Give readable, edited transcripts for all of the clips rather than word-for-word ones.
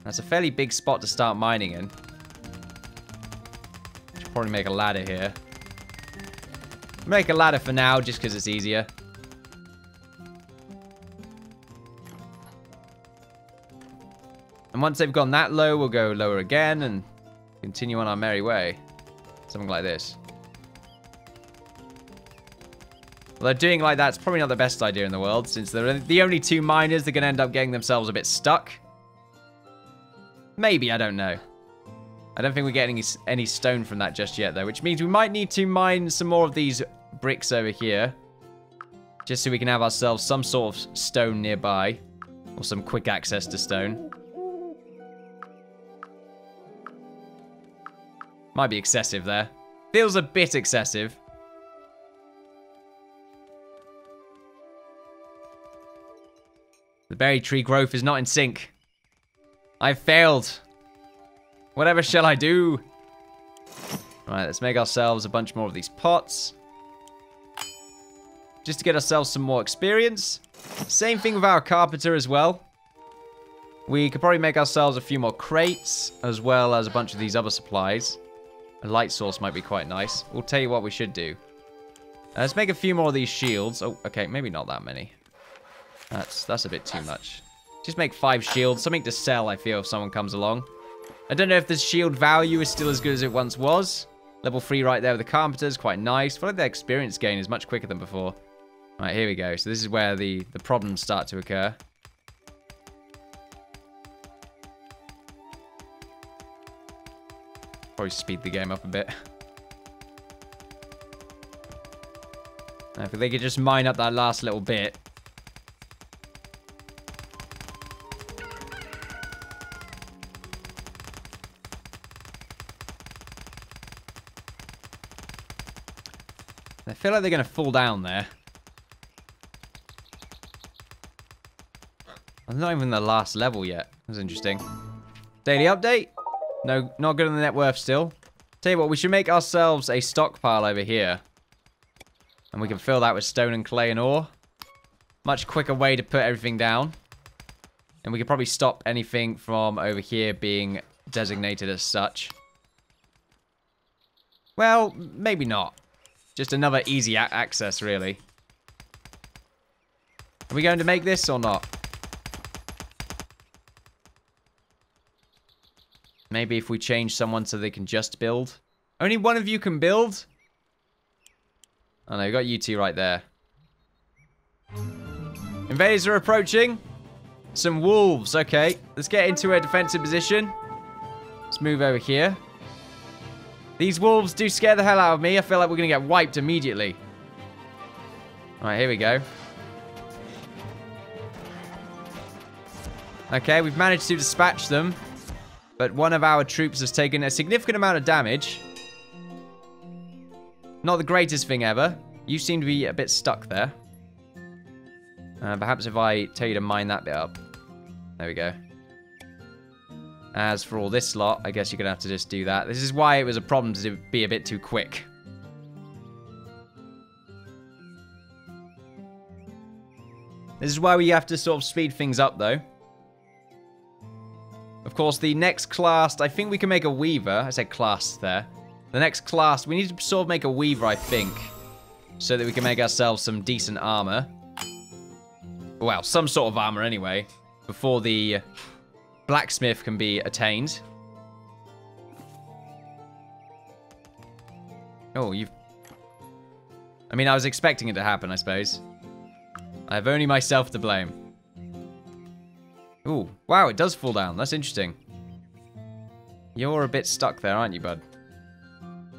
That's a fairly big spot to start mining in. Should probably make a ladder here. Make a ladder for now, just because it's easier. And once they've gone that low, we'll go lower again and continue on our merry way. Something like this. Although doing like that's probably not the best idea in the world, since they're the only two miners, they're going to end up getting themselves a bit stuck. Maybe, I don't know. I don't think we're getting any stone from that just yet, though, which means we might need to mine some more of these bricks over here. Just so we can have ourselves some sort of stone nearby. Or some quick access to stone. Might be excessive there. Feels a bit excessive. The berry tree growth is not in sync. I've failed. Whatever shall I do? Right, let's make ourselves a bunch more of these pots. Just to get ourselves some more experience. Same thing with our carpenter as well. We could probably make ourselves a few more crates, as well as a bunch of these other supplies. A light source might be quite nice. We'll tell you what we should do. Let's make a few more of these shields. Oh, okay, maybe not that many. That's a bit too much. Just make 5 shields. Something to sell, I feel, if someone comes along. I don't know if the shield value is still as good as it once was. Level 3 right there with the carpenters. Quite nice. I feel like the experience gain is much quicker than before. Alright, here we go. So this is where the problems start to occur. Probably speed the game up a bit. If they could just mine up that last little bit. I feel like they're going to fall down there. I'm not even the last level yet. That's interesting. Daily update? No, not good on the net worth still. Tell you what, we should make ourselves a stockpile over here. And we can fill that with stone and clay and ore. Much quicker way to put everything down. And we could probably stop anything from over here being designated as such. Well, maybe not. Just another easy access, really. Are we going to make this or not? Maybe if we change someone so they can just build. Only one of you can build? Oh no, you got you two right there. Invaders are approaching. Some wolves, okay. Let's get into a defensive position. Let's move over here. These wolves do scare the hell out of me. I feel like we're going to get wiped immediately. Alright, here we go. Okay, we've managed to dispatch them. But one of our troops has taken a significant amount of damage. Not the greatest thing ever. You seem to be a bit stuck there. Perhaps if I tell you to mine that bit up. There we go. As for all this lot, I guess you're going to have to just do that. This is why it was a problem to be a bit too quick. This is why we have to sort of speed things up, though. Of course, the next class, I think we can make a weaver. I said class there. The next class, we need to sort of make a weaver, I think. So that we can make ourselves some decent armor. Well, some sort of armor anyway. Before the blacksmith can be attained. Oh, you've... I mean, I was expecting it to happen, I suppose. I have only myself to blame. Ooh, wow, it does fall down. That's interesting. You're a bit stuck there, aren't you, bud?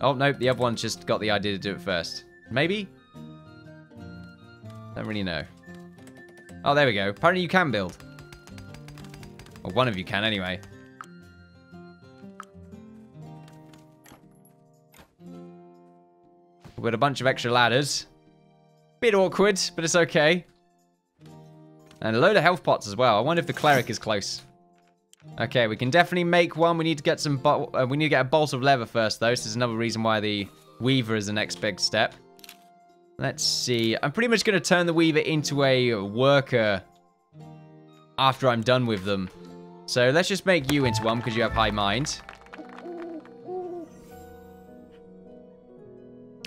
Oh, nope, the other one's just got the idea to do it first. Maybe? Don't really know. Oh, there we go. Apparently you can build. Or one of you can, anyway. We've got a bunch of extra ladders. Bit awkward, but it's okay. And a load of health pots as well. I wonder if the Cleric is close. Okay, we can definitely make one. We need to get some... we need to get a bolt of leather first, though. So there's another reason why the Weaver is the next big step. Let's see. I'm pretty much going to turn the Weaver into a worker after I'm done with them. So let's just make you into one because you have high mind.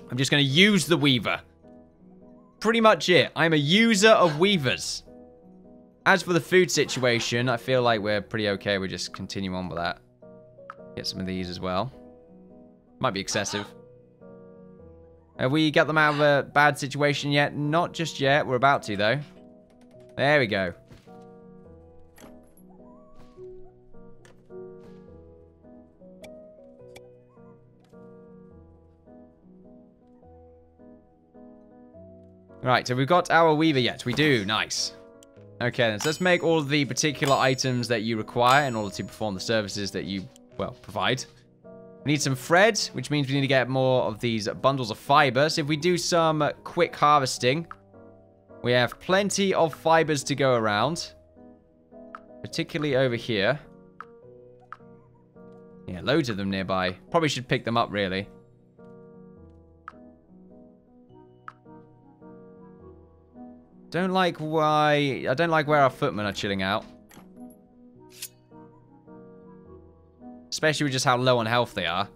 I'm just going to use the weaver. Pretty much it. I'm a user of weavers. As for the food situation, I feel like we're pretty okay. We just continue on with that. Get some of these as well. Might be excessive. Have we got them out of a bad situation yet? Not just yet. We're about to, though. There we go. Right, so we've got our weaver yet. We do. Nice. Okay, then. So let's make all of the particular items that you require in order to perform the services that you, well, provide. We need some thread, which means we need to get more of these bundles of fiber. So if we do some quick harvesting, we have plenty of fibers to go around. Particularly over here. Yeah, loads of them nearby. Probably should pick them up, really. I don't like where our footmen are chilling out. Especially with just how low on health they are.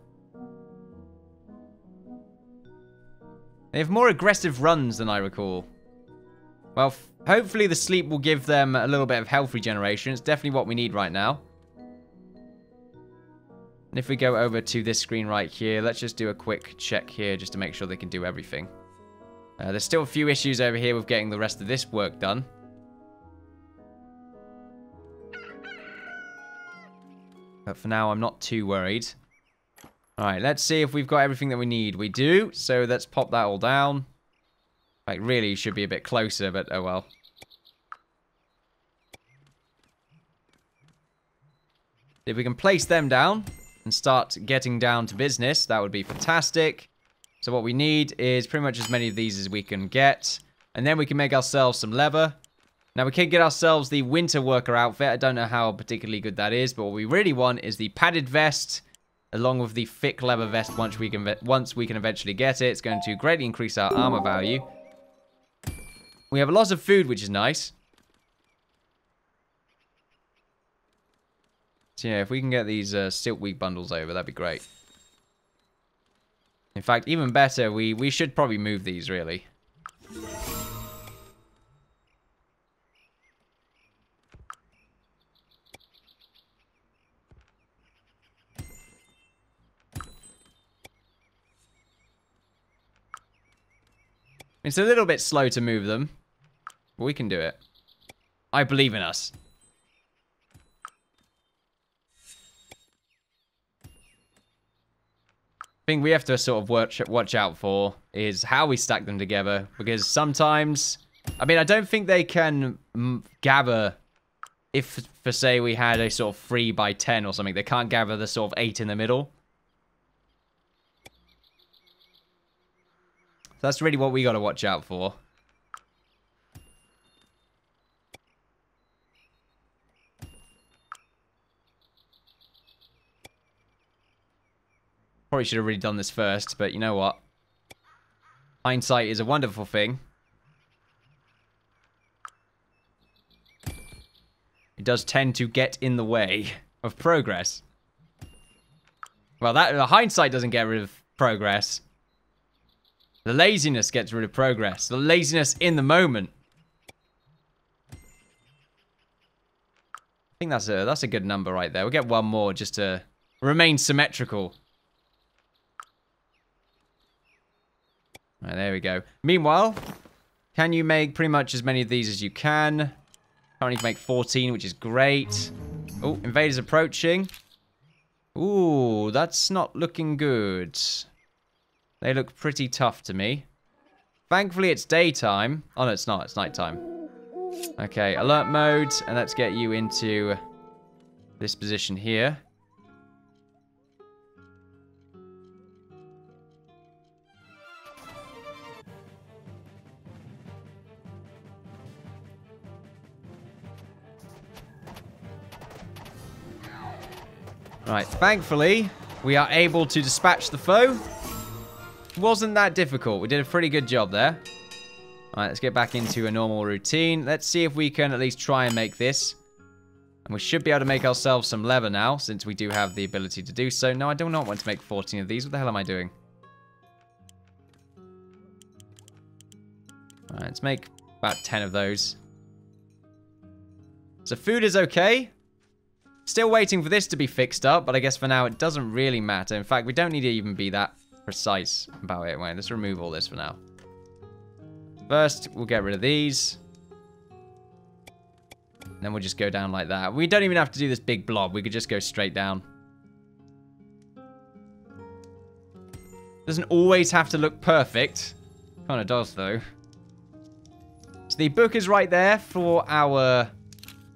They have more aggressive runs than I recall. Well, hopefully the sleep will give them a little bit of health regeneration. It's definitely what we need right now. And if we go over to this screen right here, let's just do a quick check here just to make sure they can do everything. There's still a few issues over here with getting the rest of this work done. But for now, I'm not too worried. Alright, let's see if we've got everything that we need. We do, so let's pop that all down. Like, really should be a bit closer, but oh well. If we can place them down and start getting down to business, that would be fantastic. So what we need is pretty much as many of these as we can get. And then we can make ourselves some leather. Now we can get ourselves the winter worker outfit. I don't know how particularly good that is. But what we really want is the padded vest. Along with the thick leather vest once we can eventually get it. It's going to greatly increase our armor value. We have a lot of food, which is nice. So yeah, if we can get these silkweed bundles over, that'd be great. In fact, even better, we should probably move these, really. It's a little bit slow to move them, but we can do it. I believe in us. Thing we have to sort of watch out for is how we stack them together, because sometimes, I mean, I don't think they can gather. If for say we had a sort of 3 by 10 or something, they can't gather the sort of 8 in the middle. So that's really what we got to watch out for. Probably should have really done this first, but you know what? Hindsight is a wonderful thing. It does tend to get in the way of progress. Well, the hindsight doesn't get rid of progress. The laziness gets rid of progress. The laziness in the moment. I think that's a good number right there. We'll get one more just to remain symmetrical. Right, there we go. Meanwhile, can you make pretty much as many of these as you can? Currently can make 14, which is great. Oh, invaders approaching. Ooh, that's not looking good. They look pretty tough to me. Thankfully, it's daytime. Oh, no, it's not. It's nighttime. Okay, alert mode. And let's get you into this position here. Right, thankfully, we are able to dispatch the foe. Wasn't that difficult. We did a pretty good job there. Alright, let's get back into a normal routine. Let's see if we can at least try and make this. And we should be able to make ourselves some leather now, since we do have the ability to do so. No, I do not want to make 14 of these. What the hell am I doing? Alright, let's make about 10 of those. So food is okay. Still waiting for this to be fixed up, but I guess for now it doesn't really matter. In fact, we don't need to even be that precise about it. Wait, let's remove all this for now. First, we'll get rid of these. And then we'll just go down like that. We don't even have to do this big blob. We could just go straight down. Doesn't always have to look perfect. Kind of does, though. So the book is right there for our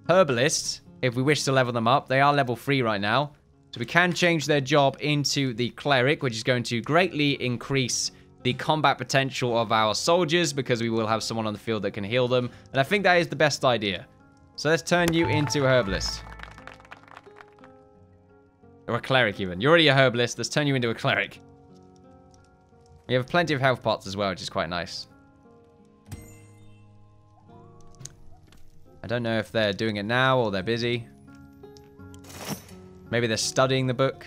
herbalists. If we wish to level them up. They are level 3 right now. So we can change their job into the Cleric, which is going to greatly increase the combat potential of our soldiers, because we will have someone on the field that can heal them. And I think that is the best idea. So let's turn you into a herbalist. Or a cleric even. You're already a herbalist. Let's turn you into a cleric. We have plenty of health pots as well, which is quite nice. I don't know if they're doing it now or they're busy. Maybe they're studying the book.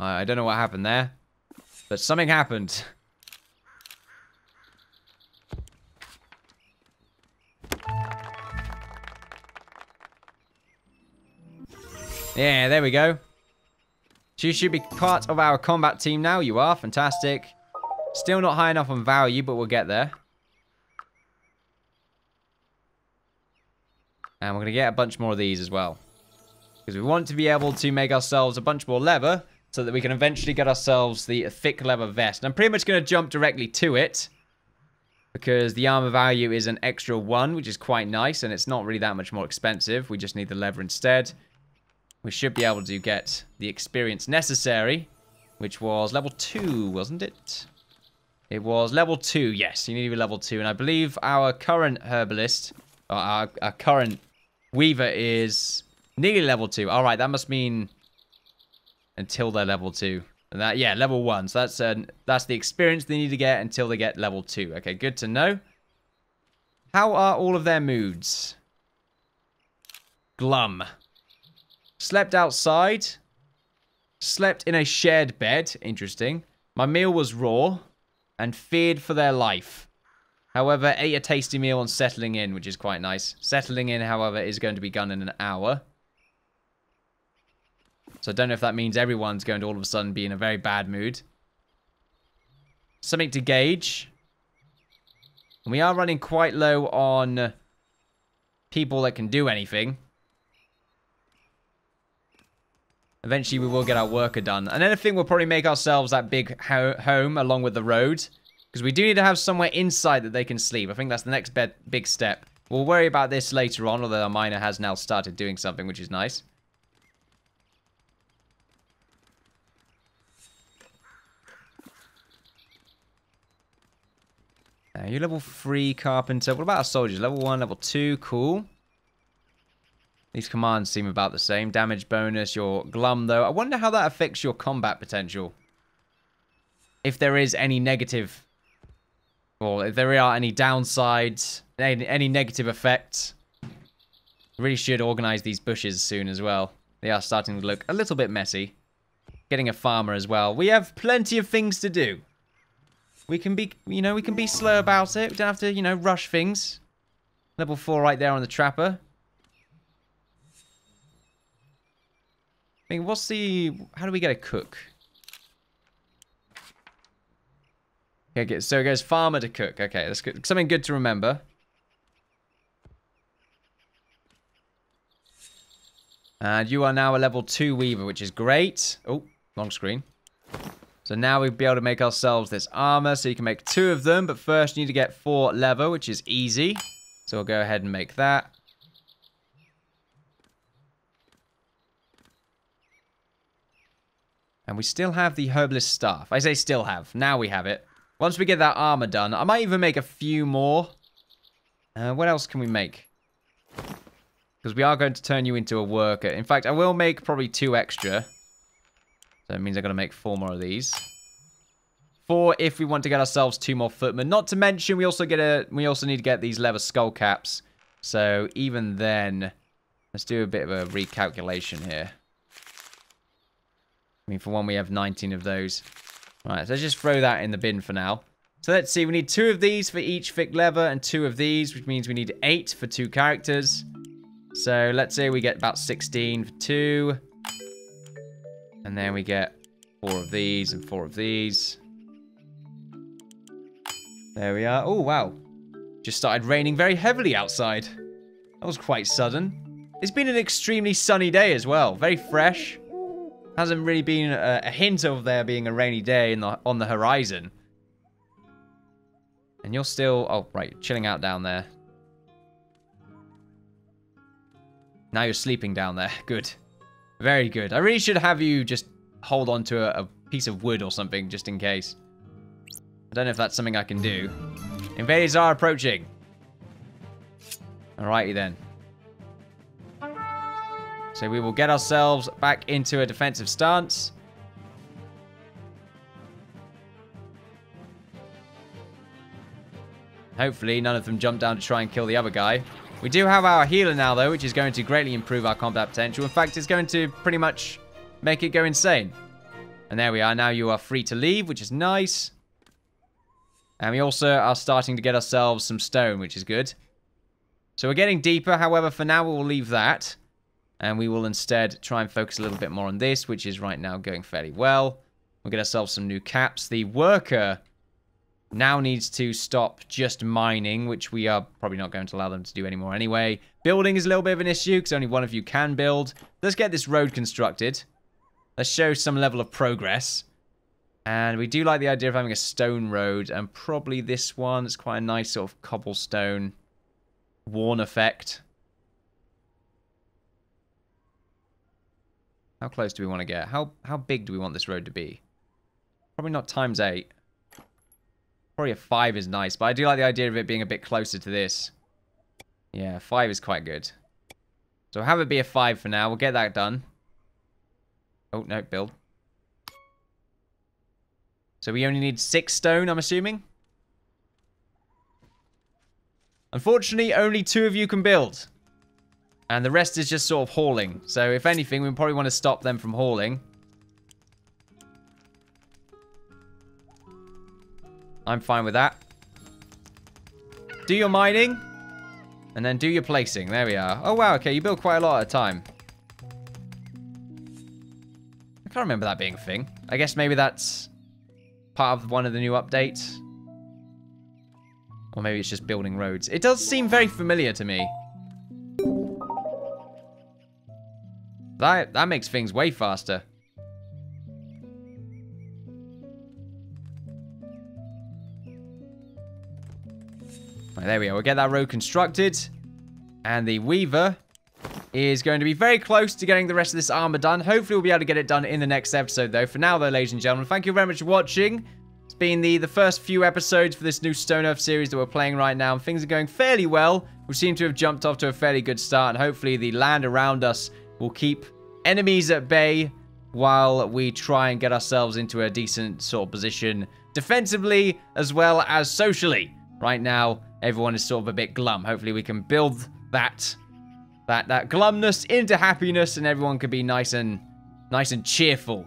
I don't know what happened there, but something happened. Yeah, there we go. You should be part of our combat team now. You are. Fantastic. Still not high enough on value, but we'll get there. And we're going to get a bunch more of these as well. Because we want to be able to make ourselves a bunch more leather, so that we can eventually get ourselves the thick leather vest. And I'm pretty much going to jump directly to it, because the armor value is an extra 1, which is quite nice, and it's not really that much more expensive. We just need the leather instead. We should be able to get the experience necessary, which was level 2, wasn't it? It was level 2, yes. You need to be level 2. And I believe our current herbalist, or our current weaver is nearly level 2. All right, that must mean until they're level 2. And that, yeah, level 1. So that's the experience they need to get until they get level 2. Okay, good to know. How are all of their moods? Glum. Slept outside. Slept in a shared bed. Interesting. My meal was raw. And feared for their life. However, ate a tasty meal on settling in, which is quite nice. Settling in, however, is going to be done in an hour. So I don't know if that means everyone's going to all of a sudden be in a very bad mood. Something to gauge. And we are running quite low on people that can do anything. Eventually, we will get our worker done. And then I think we'll probably make ourselves that big home along with the road. Because we do need to have somewhere inside that they can sleep. I think that's the next big step. We'll worry about this later on, although our miner has now started doing something, which is nice. You're level 3 carpenter. What about our soldiers? Level 1, level 2. Cool. These commands seem about the same. Damage bonus, you're glum though. I wonder how that affects your combat potential. If there is any negative, or if there are any downsides, any negative effects. Really should organize these bushes soon as well. They are starting to look a little bit messy. Getting a farmer as well. We have plenty of things to do. We can be, we can be slow about it. We don't have to, rush things. Level 4 right there on the trapper. I mean, how do we get a cook? Okay, so it goes farmer to cook. Okay, that's good. Something good to remember. And you are now a level 2 weaver, which is great. Oh, long screen. So now we'll be able to make ourselves this armor, so you can make 2 of them. But first, you need to get 4 leather, which is easy. So we'll go ahead and make that. And we still have the herbalist staff. I say still have. Now we have it. Once we get that armor done, I might even make a few more. What else can we make? Because we are going to turn you into a worker. In fact, I will make probably 2 extra. So it means I've got to make 4 more of these. for if we want to get ourselves 2 more footmen. Not to mention, we also need to get these leather skull caps. So even then, let's do a bit of a recalculation here. I mean, for one, we have 19 of those. All right, so let's just throw that in the bin for now. So let's see, we need 2 of these for each thick leather and 2 of these, which means we need 8 for 2 characters. So let's say we get about 16 for 2. And then we get 4 of these and 4 of these. There we are. Oh, wow. Just started raining very heavily outside. That was quite sudden. It's been an extremely sunny day as well. Very fresh. Hasn't really been a hint of there being a rainy day on the horizon. And you're still... Oh, right. Chilling out down there. Now you're sleeping down there. Good. Very good. I really should have you just hold on to a piece of wood or something, just in case. I don't know if that's something I can do. Invaders are approaching. Alrighty then. So we will get ourselves back into a defensive stance. Hopefully none of them jump down to try and kill the other guy. We do have our healer now, though, which is going to greatly improve our combat potential. In fact, it's going to pretty much make it go insane. And there we are. Now you are free to leave, which is nice. And we also are starting to get ourselves some stone, which is good. So we're getting deeper. However, for now, we will leave that. And we will instead try and focus a little bit more on this, which is right now going fairly well. We'll get ourselves some new caps. The worker now needs to stop just mining, which we are probably not going to allow them to do anymore anyway. Building is a little bit of an issue, because only one of you can build. Let's get this road constructed. Let's show some level of progress. And we do like the idea of having a stone road, and probably this one. It's quite a nice sort of cobblestone worn effect. How close do we want to get? How big do we want this road to be? Probably not times 8. Probably a 5 is nice, but I do like the idea of it being a bit closer to this. Yeah, 5 is quite good. So have it be a 5 for now. We'll get that done. Oh, no, build. So we only need 6 stone, I'm assuming. Unfortunately, only 2 of you can build. And the rest is just sort of hauling. So if anything, we probably want to stop them from hauling. I'm fine with that. Do your mining. And then do your placing. There we are. Oh, wow. Okay, you build quite a lot at a time. I can't remember that being a thing. I guess maybe that's part of one of the new updates. Or maybe it's just building roads. It does seem very familiar to me. That makes things way faster. Right, there we go. We'll get that road constructed. And the Weaver is going to be very close to getting the rest of this armor done. Hopefully we'll be able to get it done in the next episode, though. For now, though, ladies and gentlemen, thank you very much for watching. It's been the first few episodes for this new Stonehearth series that we're playing right now. And things are going fairly well. We seem to have jumped off to a fairly good start. And hopefully the land around us will keep enemies at bay while we try and get ourselves into a decent sort of position defensively as well as socially. Right now, everyone is sort of a bit glum. Hopefully we can build that glumness into happiness and everyone can be nice and cheerful.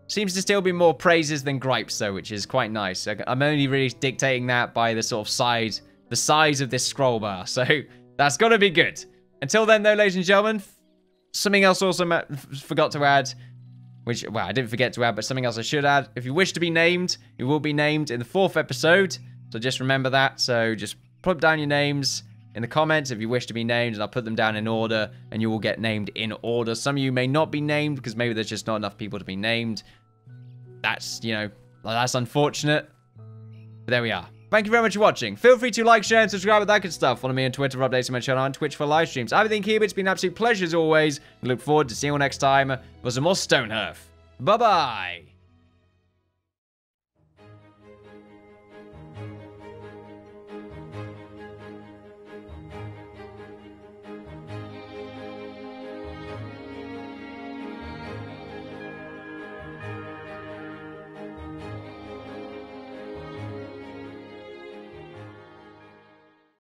Seems to still be more praises than gripes though, which is quite nice. I'm only really dictating that by the sort of the size of this scroll bar. So that's got to be good. Until then, though, ladies and gentlemen, something else also forgot to add, which, well, I didn't forget to add, but something else I should add. If you wish to be named, you will be named in the 4th episode, so just remember that. So just put down your names in the comments if you wish to be named, and I'll put them down in order, and you will get named in order. Some of you may not be named, because maybe there's just not enough people to be named. That's, you know, that's unfortunate, but there we are. Thank you very much for watching. Feel free to like, share, and subscribe with that good stuff. Follow me on Twitter for updates on my channel and Twitch for live streams. I've been Innkeeper. It's been an absolute pleasure as always. I look forward to seeing you next time for some more Stonehearth. Bye-bye.